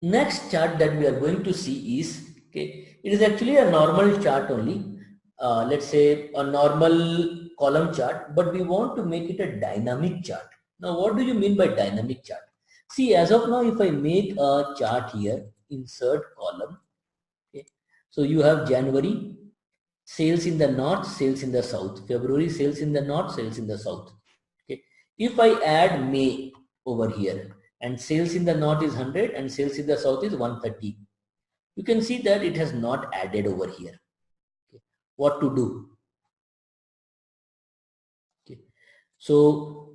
Next chart that we are going to see is, okay, it is actually a normal chart only. Let's say a normal column chart, but we want to make it a dynamic chart. Now, what do you mean by dynamic chart? See, as of now, if I make a chart here, insert column, okay, so you have January, sales in the north, sales in the south, February, sales in the north, sales in the south. Okay. If I add May over here, and sales in the north is 100 and sales in the south is 130, you can see that it has not added over here. Okay. What to do? Okay. So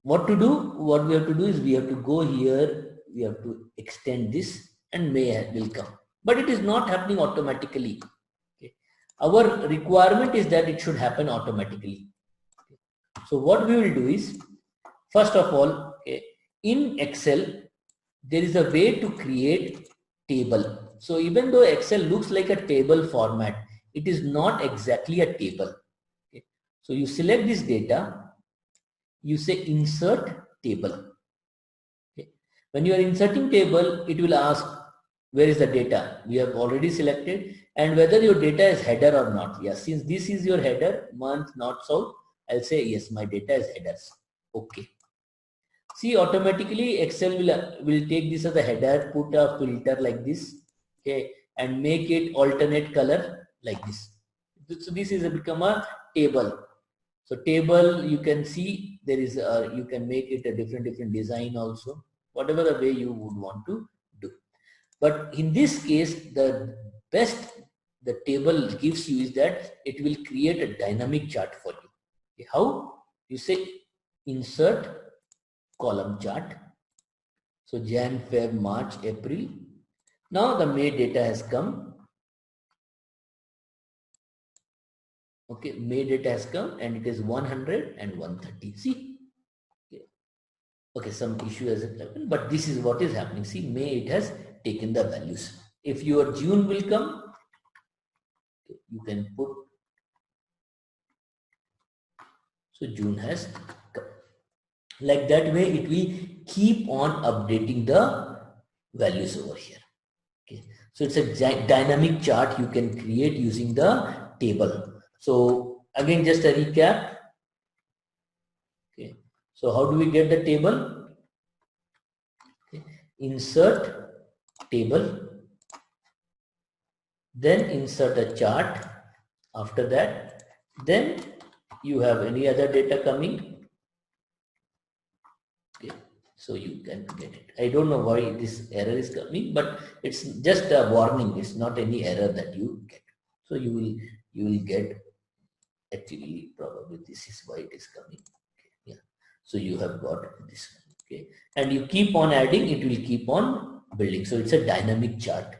what to do? What we have to do is we have to go here, we have to extend this, and May will come. But it is not happening automatically. Okay. Our requirement is that it should happen automatically. Okay. So what we will do is, first of all, okay, in Excel, there is a way to create table. So even though Excel looks like a table format, it is not exactly a table. Okay. So you select this data, you say insert table. Okay. When you are inserting table, it will ask where is the data. We have already selected, and whether your data is header or not. Yes, since this is your header, month, north, south, I'll say yes, my data is headers. Okay. See, automatically Excel will take this as a header, put a filter like this, okay, and make it alternate color like this. So this is become a table. So table, you can see there is you can make it a different design also, whatever the way you would want to do. But in this case, the best the table gives you is that it will create a dynamic chart for you. Okay, how? You say insert column chart. So Jan, Feb, March, April. Now the May data has come. Okay, May data has come and it is 100 and 130. See? Okay, some issue has happened, but this is what is happening. See, May it has taken the values. If your June will come, you can put, so June has come. Like that way, it will keep on updating the values over here. Okay. So it's a dynamic chart you can create using the table. So again, just a recap. Okay. So how do we get the table? Okay. Insert table, then insert a chart. After that, then you have any other data coming. Okay. So you can get it. I don't know why this error is coming, but it's just a warning. It's not any error that you get. So you will get, actually probably this is why it is coming. Okay. Yeah. So you have got this one. Okay. And you keep on adding, it will keep on building. So it's a dynamic chart.